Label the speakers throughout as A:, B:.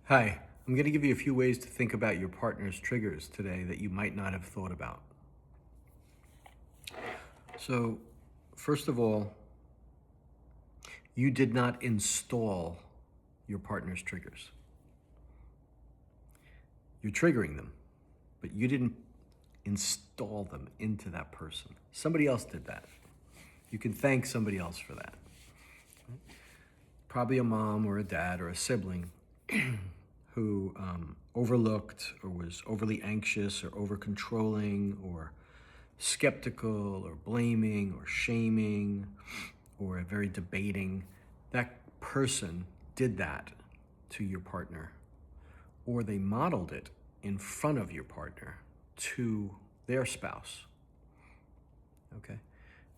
A: Hi, I'm going to give you a few ways to think about your partner's triggers today that you might not have thought about. So, first of all, you did not install your partner's triggers. You're triggering them, but you didn't install them into that person. Somebody else did that. You can thank somebody else for that. Probably a mom or a dad or a sibling who overlooked or was overly anxious or over controlling or skeptical or blaming or shaming or very debating. That person did that to your partner, or they modeled it in front of your partner to their spouse. Okay?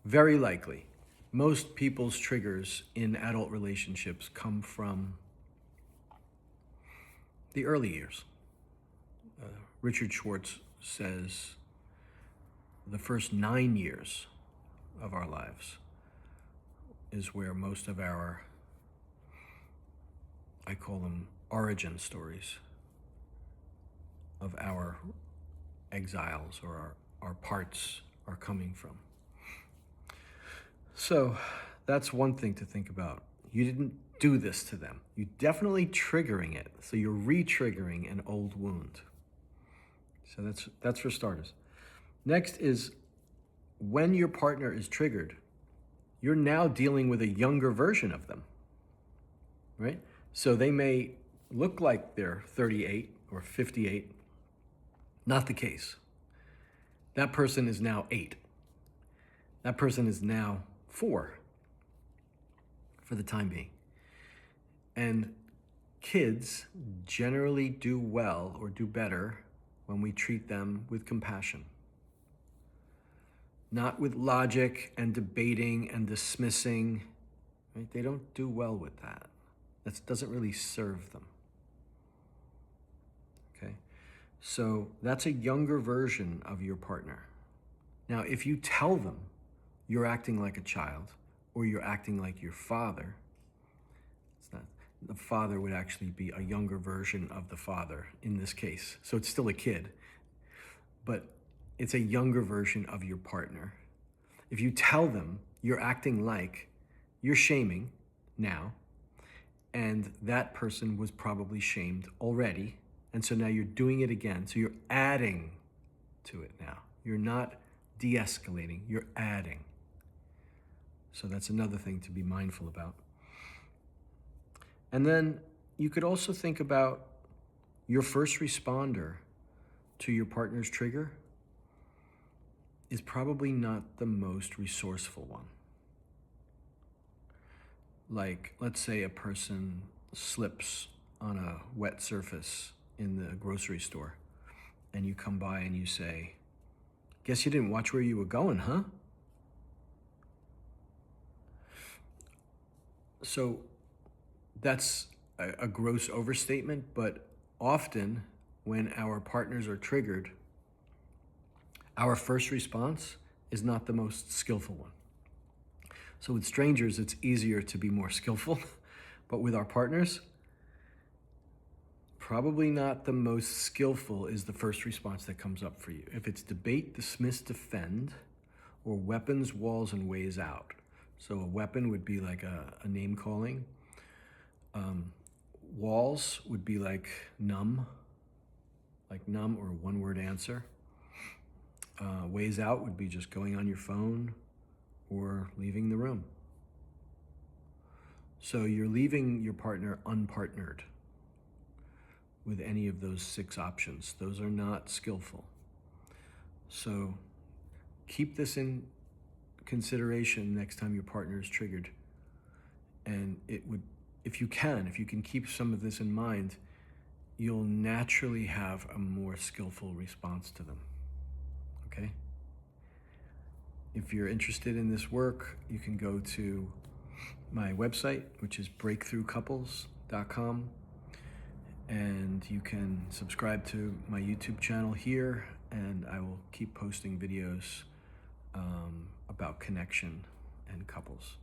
A: Very likely. Most people's triggers in adult relationships come from the early years. Richard Schwartz says the first 9 years of our lives is where most of our, I call them origin stories, of our exiles or our parts are coming from. So that's one thing to think about. You didn't do this to them. You're definitely triggering it. So you're re-triggering an old wound. So that's for starters. Next is when your partner is triggered, you're now dealing with a younger version of them, right? So they may look like they're 38 or 58. Not the case. That person is now 8. That person is now 4 for the time being. And kids generally do well or do better when we treat them with compassion. Not with logic and debating and dismissing. Right? They don't do well with that. That doesn't really serve them. Okay? So that's a younger version of your partner. Now, if you tell them you're acting like a child or you're acting like your father, it's not. The father would actually be a younger version of the father in this case. So it's still a kid, but it's a younger version of your partner. If you tell them you're acting like, you're shaming now, and that person was probably shamed already, and so now you're doing it again. So you're adding to it now. You're not de-escalating, you're adding. So that's another thing to be mindful about. And then you could also think about your first responder to your partner's trigger is probably not the most resourceful one. Like, let's say a person slips on a wet surface in the grocery store, and you come by and you say, "Guess you didn't watch where you were going, huh?" So that's a gross overstatement, but often when our partners are triggered, our first response is not the most skillful one. So with strangers, it's easier to be more skillful, but with our partners, probably not the most skillful is the first response that comes up for you. If it's debate, dismiss, defend, or weapons, walls, and ways out. So a weapon would be like a name calling. Walls would be like numb or a one-word answer. Ways out would be just going on your phone or leaving the room. So you're leaving your partner unpartnered with any of those 6 options. Those are not skillful. So keep this in consideration next time your partner is triggered. And it would, if you can keep some of this in mind, you'll naturally have a more skillful response to them. Okay? If you're interested in this work, you can go to my website, which is breakthroughcouples.com, and you can subscribe to my YouTube channel here, and I will keep posting videos about connection and couples.